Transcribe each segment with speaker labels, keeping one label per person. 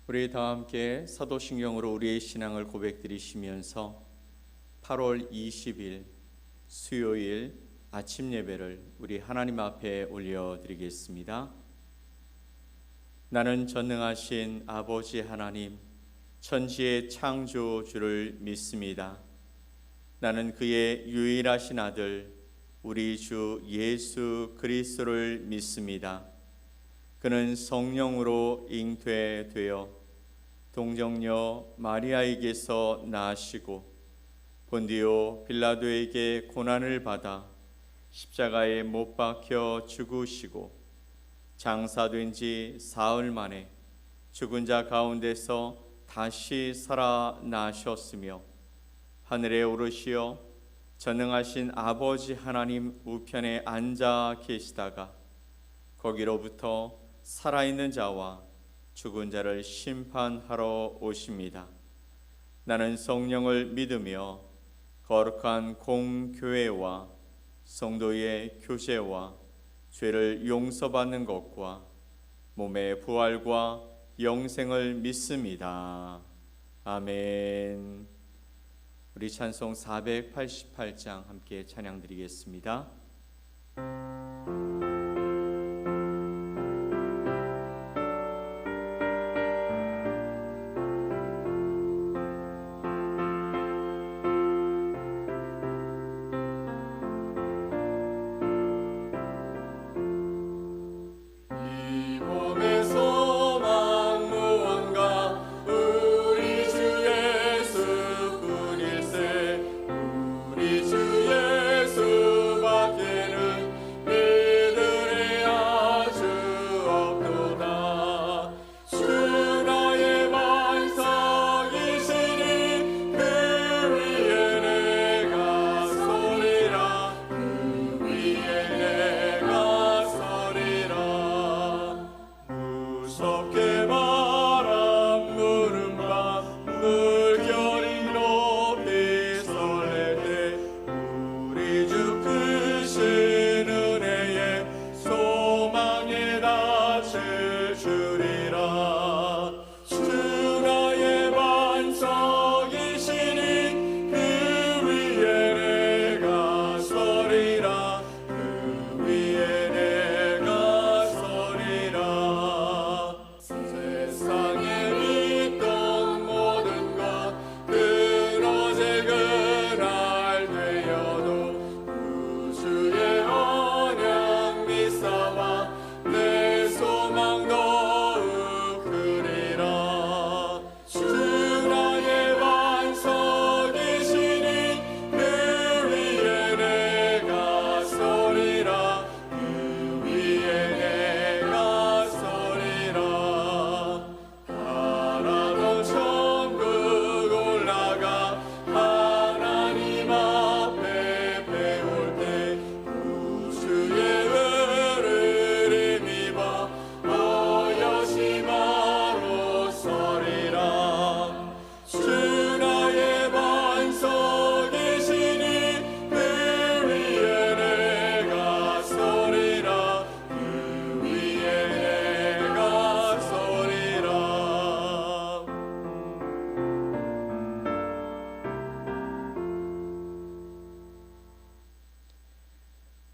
Speaker 1: 우리 다 함께 사도신경으로 우리의 신앙을 고백드리시면서 8월 20일 수요일 아침 예배를 우리 하나님 앞에 올려드리겠습니다. 나는 전능하신 아버지 하나님, 천지의 창조주를 믿습니다. 나는 그의 유일하신 아들 우리 주 예수 그리스도를 믿습니다. 그는 성령으로 잉태되어 동정녀 마리아에게서 나시고 본디오 빌라도에게 고난을 받아 십자가에 못 박혀 죽으시고 장사된 지 사흘 만에 죽은 자 가운데서 다시 살아나셨으며 하늘에 오르시어 전능하신 아버지 하나님 우편에 앉아 계시다가 거기로부터 살아있는 자와 죽은 자를 심판하러 오십니다. 나는 성령을 믿으며 거룩한 공교회와 성도의 교제와 죄를 용서받는 것과 몸의 부활과 영생을 믿습니다. 아멘. 우리 찬송 488장 함께 찬양드리겠습니다.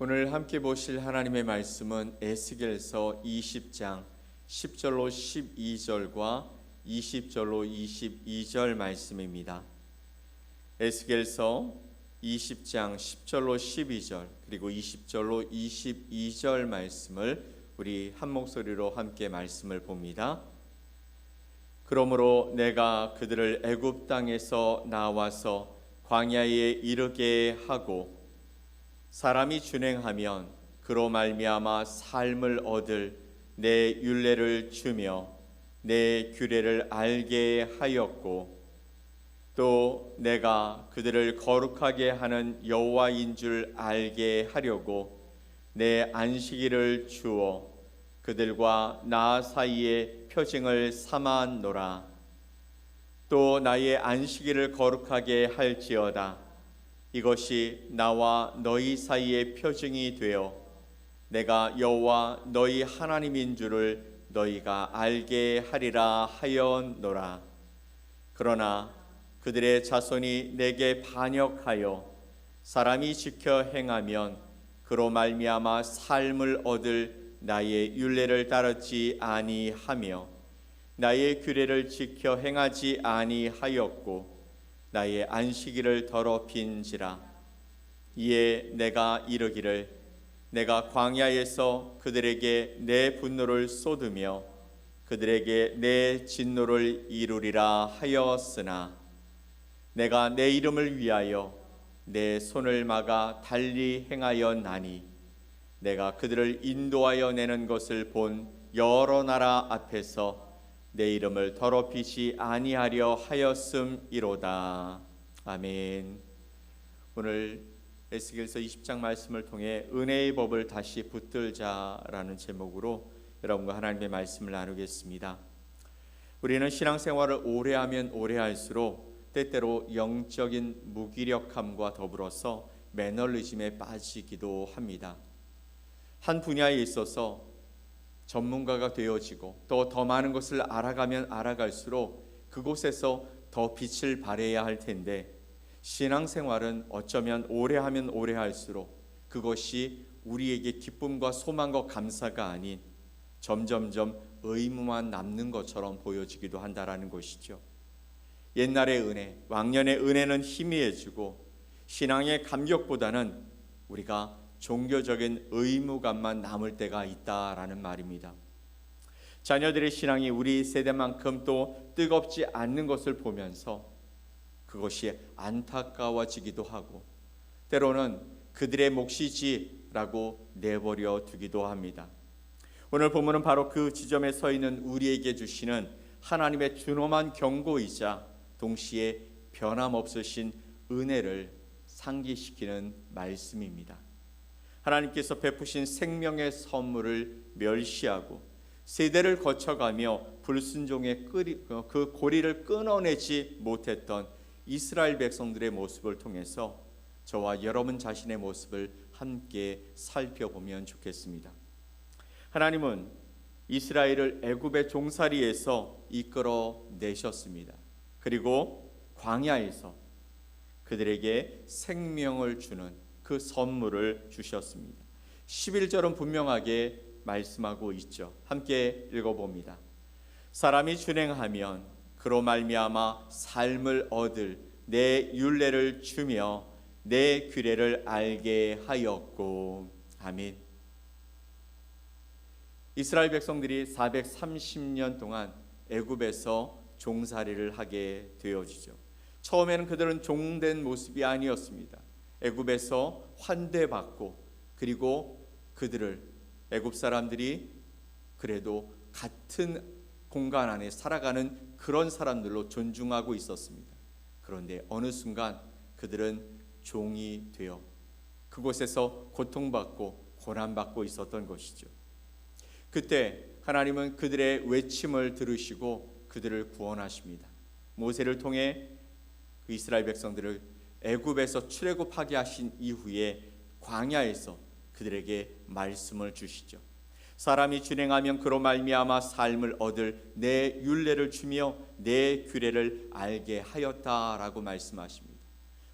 Speaker 1: 오늘 함께 보실 하나님의 말씀은 에스겔서 20장 10절로 12절과 20절로 22절 말씀입니다. 에스겔서 20장 10절로 12절 그리고 20절로 22절 말씀을 우리 한 목소리로 함께 말씀을 봅니다. 그러므로 내가 그들을 애굽 땅에서 나와서 광야에 이르게 하고 사람이 준행하면 그로 말미암아 삶을 얻을 내 율례를 주며 내 규례를 알게 하였고 또 내가 그들을 거룩하게 하는 여호와인 줄 알게 하려고 내 안식일을 주어 그들과 나 사이에 표징을 삼았노라. 또 나의 안식일을 거룩하게 할지어다. 이것이 나와 너희 사이의 표징이 되어 내가 여호와 너희 하나님인 줄을 너희가 알게 하리라 하였노라. 그러나 그들의 자손이 내게 반역하여 사람이 지켜 행하면 그로 말미암아 삶을 얻을 나의 율례를 따르지 아니하며 나의 규례를 지켜 행하지 아니하였고 나의 안식일을 더럽힌지라. 이에 내가 이르기를 내가 광야에서 그들에게 내 분노를 쏟으며 그들에게 내 진노를 이루리라 하였으나 내가 내 이름을 위하여 내 손을 막아 달리 행하였나니 내가 그들을 인도하여 내는 것을 본 여러 나라 앞에서 내 이름을 더럽히지 아니하려 하였음이로다. 아멘. 오늘 에스겔서 20장 말씀을 통해 은혜의 법을 다시 붙들자라는 제목으로 여러분과 하나님의 말씀을 나누겠습니다. 우리는 신앙생활을 오래 하면 오래 할수록 때때로 영적인 무기력함과 더불어서 매너리즘에 빠지기도 합니다. 한 분야에 있어서 전문가가 되어지고 또 더 많은 것을 알아가면 알아갈수록 그곳에서 더 빛을 발해야 할 텐데 신앙생활은 어쩌면 오래 하면 오래 할수록 그것이 우리에게 기쁨과 소망과 감사가 아닌 점점점 의무만 남는 것처럼 보여지기도 한다라는 것이죠. 옛날의 은혜, 왕년의 은혜는 희미해지고 신앙의 감격보다는 우리가 종교적인 의무감만 남을 때가 있다라는 말입니다. 자녀들의 신앙이 우리 세대만큼 또 뜨겁지 않는 것을 보면서 그것이 안타까워지기도 하고 때로는 그들의 몫이지라고 내버려 두기도 합니다. 오늘 본문은 바로 그 지점에 서 있는 우리에게 주시는 하나님의 준엄한 경고이자 동시에 변함없으신 은혜를 상기시키는 말씀입니다. 하나님께서 베푸신 생명의 선물을 멸시하고 세대를 거쳐가며 불순종의 그 고리를 끊어내지 못했던 이스라엘 백성들의 모습을 통해서 저와 여러분 자신의 모습을 함께 살펴보면 좋겠습니다. 하나님은 이스라엘을 애굽의 종살이에서 이끌어 내셨습니다. 그리고 광야에서 그들에게 생명을 주는 그 선물을 주셨습니다. 11절은 분명하게 말씀하고 있죠. 함께 읽어봅니다. 사람이 준행하면 그로 말미암아 삶을 얻을 내 율례를 주며 내 규례를 알게 하였고. 아멘. 이스라엘 백성들이 430년 동안 애굽에서 종살이를 하게 되어지죠. 처음에는 그들은 종된 모습이 아니었습니다. 애굽에서 환대받고 그리고 그들을 애굽 사람들이 그래도 같은 공간 안에 살아가는 그런 사람들로 존중하고 있었습니다. 그런데 어느 순간 그들은 종이 되어 그곳에서 고통받고 고난받고 있었던 것이죠. 그때 하나님은 그들의 외침을 들으시고 그들을 구원하십니다. 모세를 통해 그 이스라엘 백성들을 애굽에서 출애굽하게 하신 이후에 광야에서 그들에게 말씀을 주시죠. 사람이 준행하면 그로 말미암아 삶을 얻을 내 율례를 주며 내 규례를 알게 하였다라고 말씀하십니다.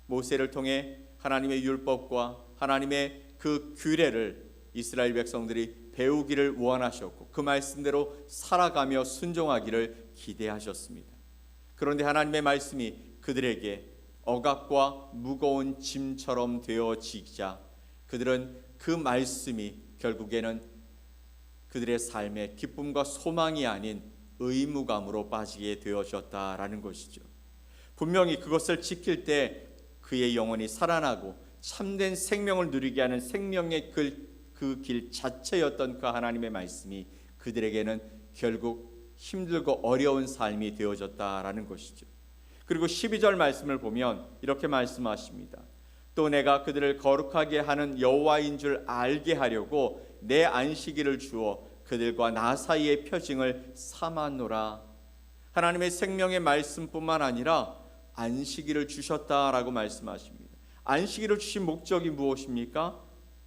Speaker 1: 모세를 통해 하나님의 율법과 하나님의 그 규례를 이스라엘 백성들이 배우기를 원하셨고 그 말씀대로 살아가며 순종하기를 기대하셨습니다. 그런데 하나님의 말씀이 그들에게 억압과 무거운 짐처럼 되어지자 그들은 그 말씀이 결국에는 그들의 삶의 기쁨과 소망이 아닌 의무감으로 빠지게 되어졌다라는 것이죠. 분명히 그것을 지킬 때 그의 영혼이 살아나고 참된 생명을 누리게 하는 생명의 그 길 자체였던 그 하나님의 말씀이 그들에게는 결국 힘들고 어려운 삶이 되어졌다라는 것이죠. 그리고 12절 말씀을 보면 이렇게 말씀하십니다. 또 내가 그들을 거룩하게 하는 여호와인 줄 알게 하려고 내 안식일을 주어 그들과 나 사이의 표징을 삼았노라. 하나님의 생명의 말씀뿐만 아니라 안식일을 주셨다라고 말씀하십니다. 안식일을 주신 목적이 무엇입니까?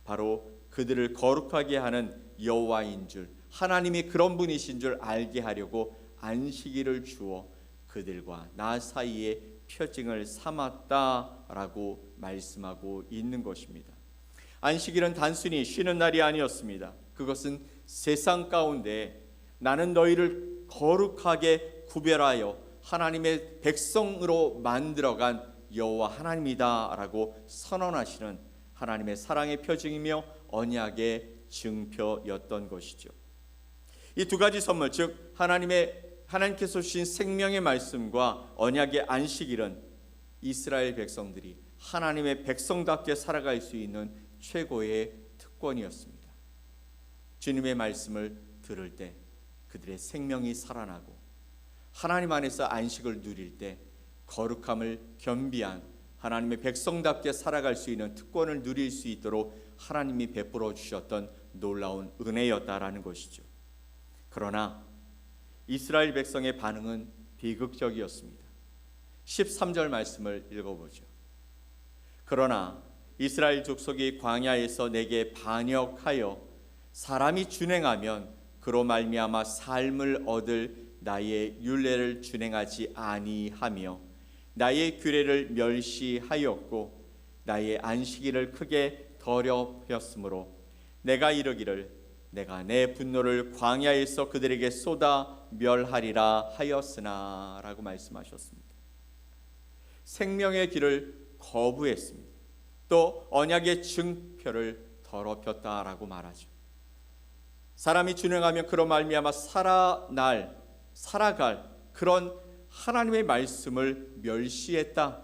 Speaker 1: 바로 그들을 거룩하게 하는 여호와인 줄, 하나님이 그런 분이신 줄 알게 하려고 안식일을 주어 그들과 나 사이에 표징을 삼았다라고 말씀하고 있는 것입니다. 안식일은 단순히 쉬는 날이 아니었습니다. 그것은 세상 가운데 나는 너희를 거룩하게 구별하여 하나님의 백성으로 만들어간 여호와 하나님이다라고 선언하시는 하나님의 사랑의 표징이며 언약의 증표였던 것이죠. 이 두 가지 선물, 즉 하나님께서 주신 생명의 말씀과 언약의 안식일은 이스라엘 백성들이 하나님의 백성답게 살아갈 수 있는 최고의 특권이었습니다. 주님의 말씀을 들을 때 그들의 생명이 살아나고 하나님 안에서 안식을 누릴 때 거룩함을 겸비한 하나님의 백성답게 살아갈 수 있는 특권을 누릴 수 있도록 하나님이 베풀어 주셨던 놀라운 은혜였다라는 것이죠. 그러나 이스라엘 백성의 반응은 비극적이었습니다. 13절 말씀을 읽어보죠. 그러나 이스라엘 족속이 광야에서 내게 반역하여 사람이 준행하면 그로 말미암아 삶을 얻을 나의 율례를 준행하지 아니하며 나의 규례를 멸시하였고 나의 안식일을 크게 더럽혔으므로 내가 이르기를 내가 내 분노를 광야에서 그들에게 쏟아 멸하리라 하였으나 라고 말씀하셨습니다. 생명의 길을 거부했습니다. 또 언약의 증표를 더럽혔다라고 말하죠. 사람이 준행하면 그로 말미암아 살아갈 그런 하나님의 말씀을 멸시했다.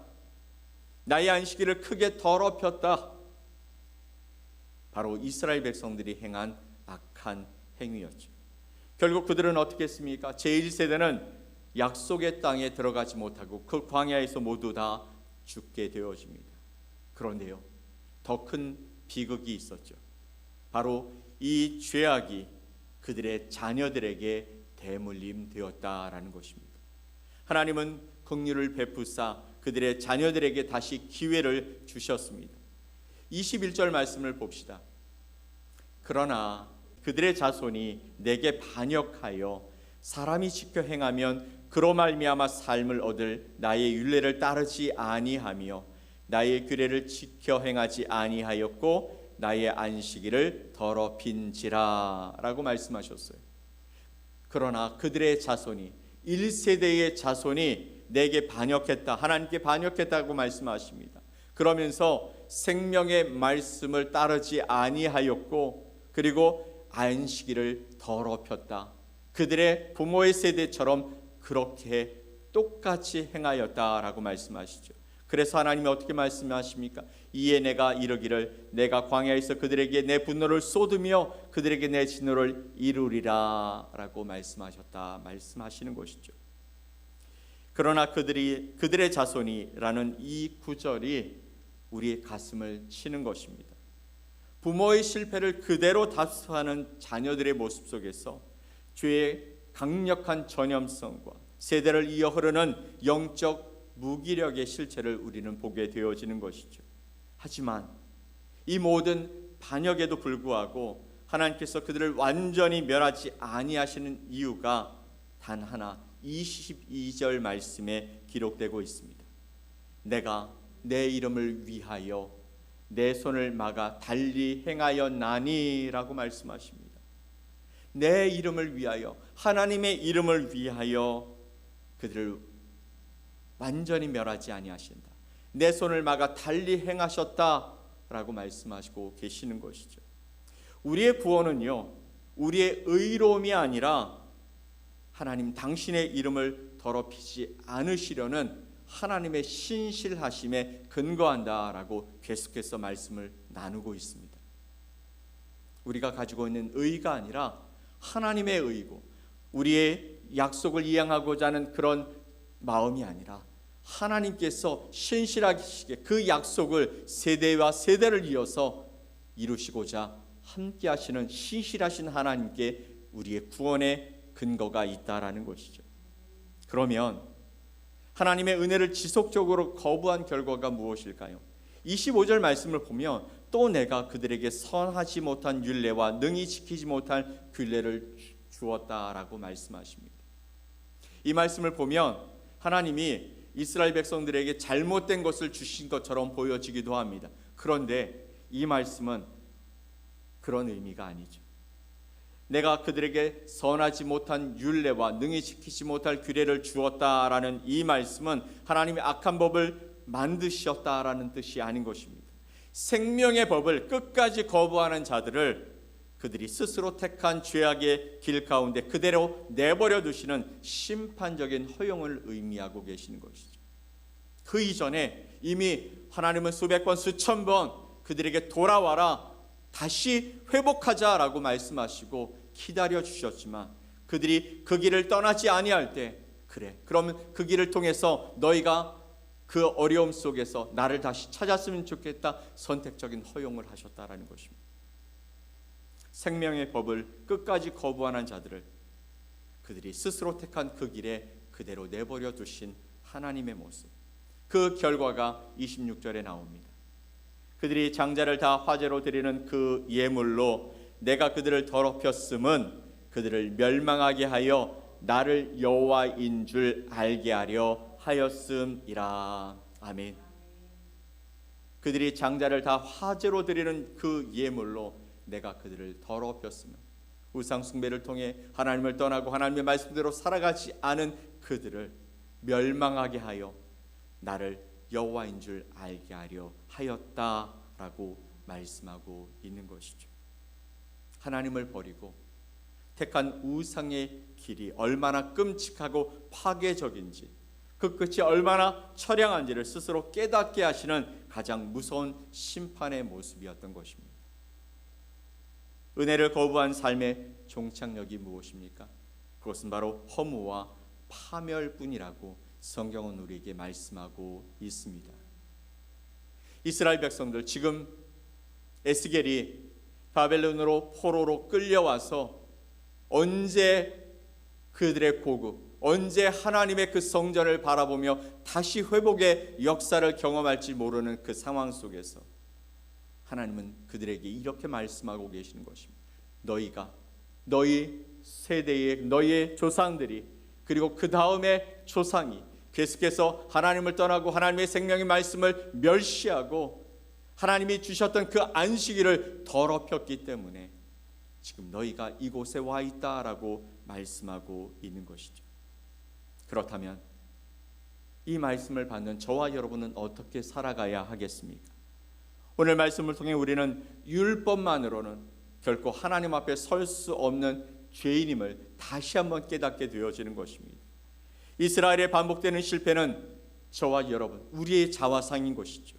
Speaker 1: 나의 안식일을 크게 더럽혔다. 바로 이스라엘 백성들이 행한 악한 행위였죠. 결국 그들은 어떻게 했습니까? 제1세대는 약속의 땅에 들어가지 못하고 그 광야에서 모두 다 죽게 되어집니다. 그런데요, 더 큰 비극이 있었죠. 바로 이 죄악이 그들의 자녀들에게 대물림 되었다라는 것입니다. 하나님은 긍휼을 베푸사 그들의 자녀들에게 다시 기회를 주셨습니다. 21절 말씀을 봅시다. 그러나 그들의 자손이 내게 반역하여 사람이 지켜 행하면 그로 말미암아 삶을 얻을 나의 율례를 따르지 아니하며 나의 규례를 지켜 행하지 아니하였고 나의 안식일을 더럽힌지라 라고 말씀하셨어요. 그러나 그들의 자손이 1세대의 자손이 내게 반역했다, 하나님께 반역했다고 말씀하십니다. 그러면서 생명의 말씀을 따르지 아니하였고 그리고 안식일을 더럽혔다. 그들의 부모의 세대처럼 그렇게 똑같이 행하였다라고 말씀하시죠. 그래서 하나님이 어떻게 말씀하십니까? 이에 내가 이르기를 내가 광야에서 그들에게 내 분노를 쏟으며 그들에게 내 진노를 이루리라 라고 말씀하시는 것이죠. 그러나 그들의 자손이라는 이 구절이 우리의 가슴을 치는 것입니다. 부모의 실패를 그대로 답습하는 자녀들의 모습 속에서 죄의 강력한 전염성과 세대를 이어 흐르는 영적 무기력의 실체를 우리는 보게 되어지는 것이죠. 하지만 이 모든 반역에도 불구하고 하나님께서 그들을 완전히 멸하지 아니하시는 이유가 단 하나, 22절 말씀에 기록되고 있습니다. 내가 내 이름을 위하여 내 손을 막아 달리 행하였나니 라고 말씀하십니다. 내 이름을 위하여, 하나님의 이름을 위하여 그들을 완전히 멸하지 아니하신다. 내 손을 막아 달리 행하셨다라고 말씀하시고 계시는 것이죠. 우리의 구원은요, 우리의 의로움이 아니라 하나님 당신의 이름을 더럽히지 않으시려는 하나님의 신실하심에 근거한다라고 계속해서 말씀을 나누고 있습니다. 우리가 가지고 있는 의가 아니라 하나님의 의고 우리의 약속을 이행하고자 하는 그런 마음이 아니라 하나님께서 신실하시게 그 약속을 세대와 세대를 이어서 이루시고자 함께 하시는 신실하신 하나님께 우리의 구원의 근거가 있다라는 것이죠. 그러면 하나님의 은혜를 지속적으로 거부한 결과가 무엇일까요? 25절 말씀을 보면 또 내가 그들에게 선하지 못한 율례와 능히 지키지 못할 규례를 주었다라고 말씀하십니다. 이 말씀을 보면 하나님이 이스라엘 백성들에게 잘못된 것을 주신 것처럼 보여지기도 합니다. 그런데 이 말씀은 그런 의미가 아니죠. 내가 그들에게 선하지 못한 율례와 능히 지키지 못할 규례를 주었다라는 이 말씀은 하나님이 악한 법을 만드셨다라는 뜻이 아닌 것입니다. 생명의 법을 끝까지 거부하는 자들을 그들이 스스로 택한 죄악의 길 가운데 그대로 내버려 두시는 심판적인 허용을 의미하고 계시는 것이죠. 그 이전에 이미 하나님은 수백 번 수천 번 그들에게 돌아와라, 다시 회복하자라고 말씀하시고 기다려 주셨지만 그들이 그 길을 떠나지 아니할 때, 그래 그러면 그 길을 통해서 너희가 그 어려움 속에서 나를 다시 찾았으면 좋겠다, 선택적인 허용을 하셨다라는 것입니다. 생명의 법을 끝까지 거부하는 자들을 그들이 스스로 택한 그 길에 그대로 내버려 두신 하나님의 모습, 그 결과가 26절에 나옵니다. 그들이 장자를 다 화제로 드리는 그 예물로 내가 그들을 더럽혔음은 그들을 멸망하게 하여 나를 여호와인 줄 알게 하려 하였음이라. 아멘. 그들이 장자를 다 화제로 드리는 그 예물로 내가 그들을 더럽혔으면, 우상 숭배를 통해 하나님을 떠나고 하나님의 말씀대로 살아가지 않은 그들을 멸망하게 하여 나를 여호와인 줄 알게 하려 하였다라고 말씀하고 있는 것이죠. 하나님을 버리고 택한 우상의 길이 얼마나 끔찍하고 파괴적인지, 그 끝이 얼마나 처량한지를 스스로 깨닫게 하시는 가장 무서운 심판의 모습이었던 것입니다. 은혜를 거부한 삶의 종착역이 무엇입니까? 그것은 바로 허무와 파멸뿐이라고 성경은 우리에게 말씀하고 있습니다. 이스라엘 백성들, 지금 에스겔이 바벨론으로 포로로 끌려와서 언제 그들의 고국, 언제 하나님의 그 성전을 바라보며 다시 회복의 역사를 경험할지 모르는 그 상황 속에서 하나님은 그들에게 이렇게 말씀하고 계시는 것입니다. 너희가, 너희 세대의 너희의 조상들이, 그리고 그 다음의 조상이 계속해서 하나님을 떠나고 하나님의 생명의 말씀을 멸시하고 하나님이 주셨던 그 안식일을 더럽혔기 때문에 지금 너희가 이곳에 와 있다라고 말씀하고 있는 것이죠. 그렇다면 이 말씀을 받는 저와 여러분은 어떻게 살아가야 하겠습니까? 오늘 말씀을 통해 우리는 율법만으로는 결코 하나님 앞에 설 수 없는 죄인임을 다시 한번 깨닫게 되어지는 것입니다. 이스라엘의 반복되는 실패는 저와 여러분, 우리의 자화상인 것이죠.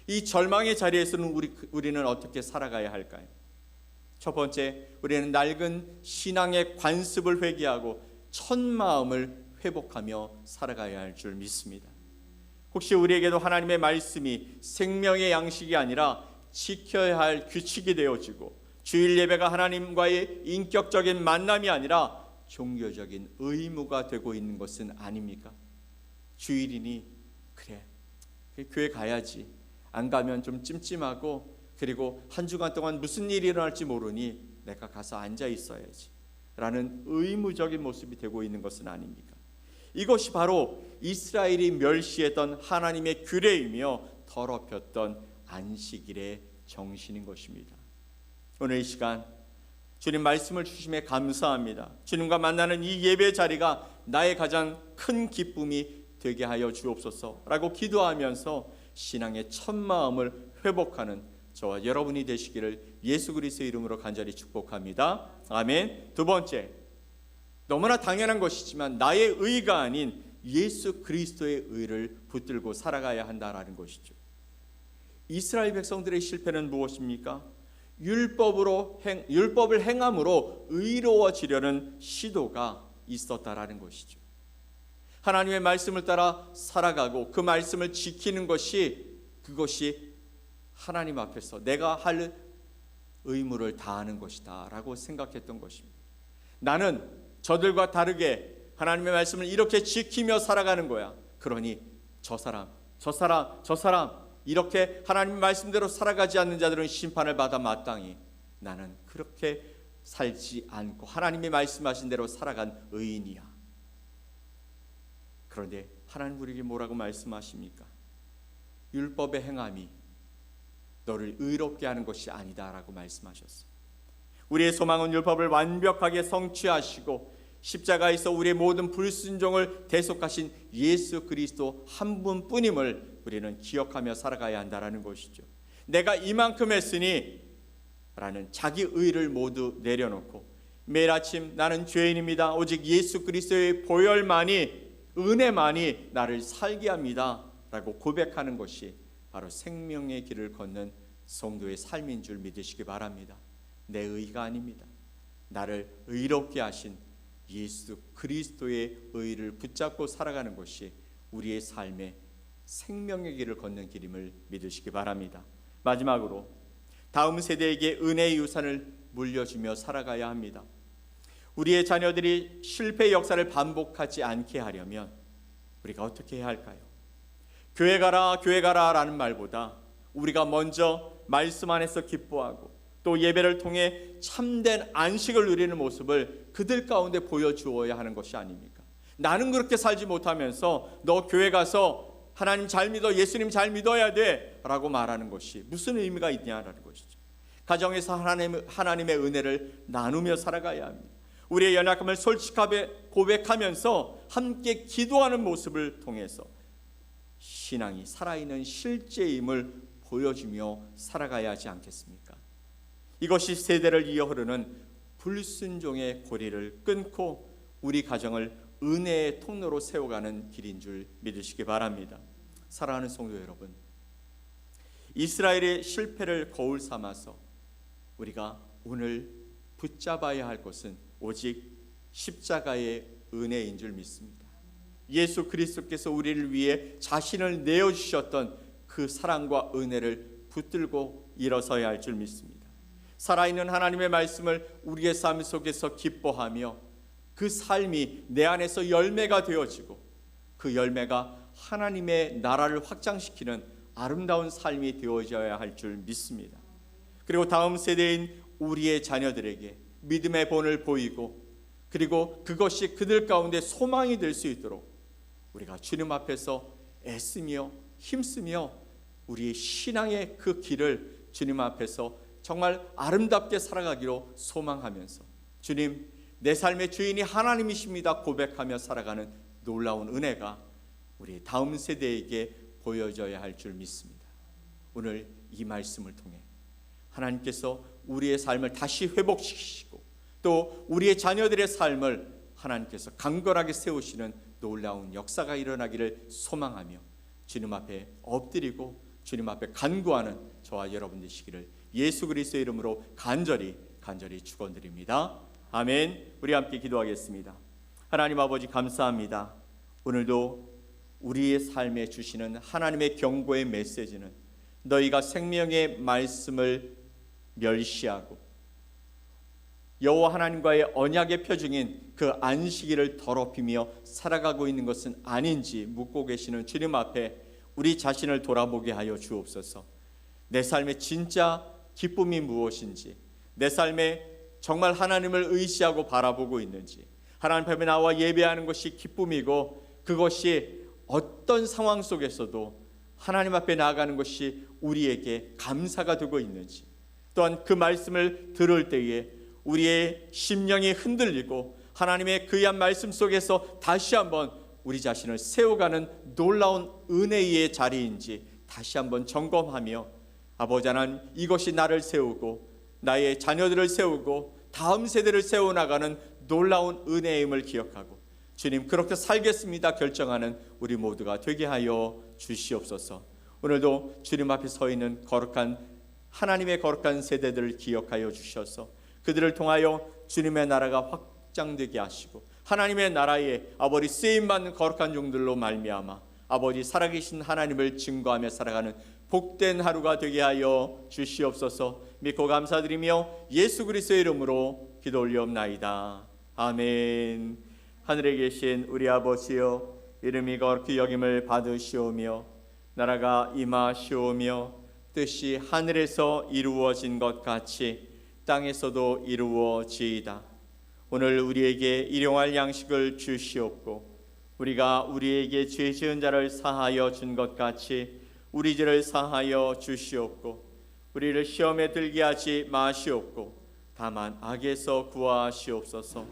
Speaker 1: 이 절망의 자리에서는 우리는 어떻게 살아가야 할까요? 첫 번째, 우리는 낡은 신앙의 관습을 회개하고 첫 마음을 회복하며 살아가야 할 줄 믿습니다. 혹시 우리에게도 하나님의 말씀이 생명의 양식이 아니라 지켜야 할 규칙이 되어지고, 주일 예배가 하나님과의 인격적인 만남이 아니라 종교적인 의무가 되고 있는 것은 아닙니까? 주일이니 그래 교회 가야지, 안 가면 좀 찜찜하고, 그리고 한 주간 동안 무슨 일이 일어날지 모르니 내가 가서 앉아 있어야지 라는 의무적인 모습이 되고 있는 것은 아닙니까? 이것이 바로 이스라엘이 멸시했던 하나님의 규례이며 더럽혔던 안식일의 정신인 것입니다. 오늘 이 시간 주님 말씀을 주심에 감사합니다. 주님과 만나는 이 예배 자리가 나의 가장 큰 기쁨이 되게 하여 주옵소서 라고 기도하면서 신앙의 첫 마음을 회복하는 저와 여러분이 되시기를 예수 그리스도의 이름으로 간절히 축복합니다. 아멘. 두 번째, 너무나 당연한 것이지만 나의 의가 아닌 예수 그리스도의 의를 붙들고 살아가야 한다라는 것이죠. 이스라엘 백성들의 실패는 무엇입니까? 율법을 행함으로 의로워지려는 시도가 있었다라는 것이죠. 하나님의 말씀을 따라 살아가고 그 말씀을 지키는 것이, 그것이 하나님 앞에서 내가 할 의무를 다하는 것이다 라고 생각했던 것입니다. 나는 저들과 다르게 하나님의 말씀을 이렇게 지키며 살아가는 거야. 그러니 저 사람 이렇게 하나님 말씀대로 살아가지 않는 자들은 심판을 받아 마땅히, 나는 그렇게 살지 않고 하나님이 말씀하신 대로 살아간 의인이야. 그런데 하나님 우리에게 뭐라고 말씀하십니까? 율법의 행함이 너를 의롭게 하는 것이 아니다라고 말씀하셨어요. 우리의 소망은 율법을 완벽하게 성취하시고 십자가에서 우리의 모든 불순종을 대속하신 예수 그리스도 한 분뿐임을 우리는 기억하며 살아가야 한다라는 것이죠. 내가 이만큼 했으니 라는 자기 의를 모두 내려놓고 매일 아침 나는 죄인입니다, 오직 예수 그리스도의 보혈만이, 은혜만이 나를 살게 합니다 라고 고백하는 것이 바로 생명의 길을 걷는 성도의 삶인 줄 믿으시기 바랍니다. 내 의가 아닙니다. 나를 의롭게 하신 예수 그리스도의 의를 붙잡고 살아가는 것이 우리의 삶의 생명의 길을 걷는 길임을 믿으시기 바랍니다. 마지막으로 다음 세대에게 은혜의 유산을 물려주며 살아가야 합니다. 우리의 자녀들이 실패의 역사를 반복하지 않게 하려면 우리가 어떻게 해야 할까요? 교회 가라 교회 가라 라는 말보다 우리가 먼저 말씀 안에서 기뻐하고 또 예배를 통해 참된 안식을 누리는 모습을 그들 가운데 보여주어야 하는 것이 아닙니까? 나는 그렇게 살지 못하면서 너 교회 가서 하나님 잘 믿어, 예수님 잘 믿어야 돼 라고 말하는 것이 무슨 의미가 있냐라는 것이죠. 가정에서 하나님의 은혜를 나누며 살아가야 합니다. 우리의 연약함을 솔직하게 고백하면서 함께 기도하는 모습을 통해서 신앙이 살아있는 실제임을 보여주며 살아가야 하지 않겠습니까? 이것이 세대를 이어 흐르는 불순종의 고리를 끊고 우리 가정을 은혜의 통로로 세워가는 길인 줄 믿으시기 바랍니다. 사랑하는 성도 여러분, 이스라엘의 실패를 거울 삼아서 우리가 오늘 붙잡아야 할 것은 오직 십자가의 은혜인 줄 믿습니다. 예수 그리스도께서 우리를 위해 자신을 내어주셨던 그 사랑과 은혜를 붙들고 일어서야 할 줄 믿습니다. 살아있는 하나님의 말씀을 우리의 삶 속에서 기뻐하며 그 삶이 내 안에서 열매가 되어지고 그 열매가 하나님의 나라를 확장시키는 아름다운 삶이 되어져야 할 줄 믿습니다. 그리고 다음 세대인 우리의 자녀들에게 믿음의 본을 보이고 그리고 그것이 그들 가운데 소망이 될 수 있도록 우리가 주님 앞에서 애쓰며 힘쓰며 우리의 신앙의 그 길을 주님 앞에서 정말 아름답게 살아가기로 소망하면서 주님, 내 삶의 주인이 하나님이십니다 고백하며 살아가는 놀라운 은혜가 우리 다음 세대에게 보여져야 할 줄 믿습니다. 오늘 이 말씀을 통해 하나님께서 우리의 삶을 다시 회복시키시고 또 우리의 자녀들의 삶을 하나님께서 강건하게 세우시는 놀라운 역사가 일어나기를 소망하며 주님 앞에 엎드리고 주님 앞에 간구하는 저와 여러분 되시기를 예수 그리스도의 이름으로 간절히 축원드립니다. 아멘. 우리 함께 기도하겠습니다. 하나님 아버지 감사합니다. 오늘도 우리의 삶에 주시는 하나님의 경고의 메시지는 너희가 생명의 말씀을 멸시하고 여호와 하나님과의 언약의 표징인 그 안식일을 더럽히며 살아가고 있는 것은 아닌지 묻고 계시는 주님 앞에 우리 자신을 돌아보게 하여 주옵소서. 내 삶의 진짜 기쁨이 무엇인지, 내 삶에 정말 하나님을 의지하고 바라보고 있는지, 하나님 앞에 나와 예배하는 것이 기쁨이고 그것이 어떤 상황 속에서도 하나님 앞에 나아가는 것이 우리에게 감사가 되고 있는지, 또한 그 말씀을 들을 때에 우리의 심령이 흔들리고 하나님의 귀한 말씀 속에서 다시 한번 우리 자신을 세워가는 놀라운 은혜의 자리인지 다시 한번 점검하며 아버지 하나님, 이것이 나를 세우고 나의 자녀들을 세우고 다음 세대를 세워나가는 놀라운 은혜임을 기억하고 주님 그렇게 살겠습니다 결정하는 우리 모두가 되게 하여 주시옵소서. 오늘도 주님 앞에 서 있는 거룩한 하나님의 거룩한 세대들을 기억하여 주셔서 그들을 통하여 주님의 나라가 확장되게 하시고 하나님의 나라에 아버지 쓰임받는 거룩한 종들로 말미암아 아버지 살아계신 하나님을 증거하며 살아가는 복된 하루가 되게 하여 주시옵소서. 믿고 감사드리며 예수 그리스도의 이름으로 기도 올리옵나이다. 아멘. 하늘에 계신 우리 아버지여, 이름이 거룩히 여김을 받으시오며 나라가 임하시오며 뜻이 하늘에서 이루어진 것 같이 땅에서도 이루어지이다. 오늘 우리에게 일용할 양식을 주시옵고 우리가 우리에게 죄 지은 자를 사하여 준 것 같이 우리 죄를 사하여 주시옵고 우리를 시험에 들게 하지 마시옵고 다만 악에서 구하시옵소서.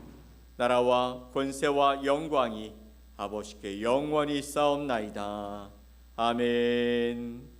Speaker 1: 나라와 권세와 영광이 아버지께 영원히 싸움나이다. 아멘.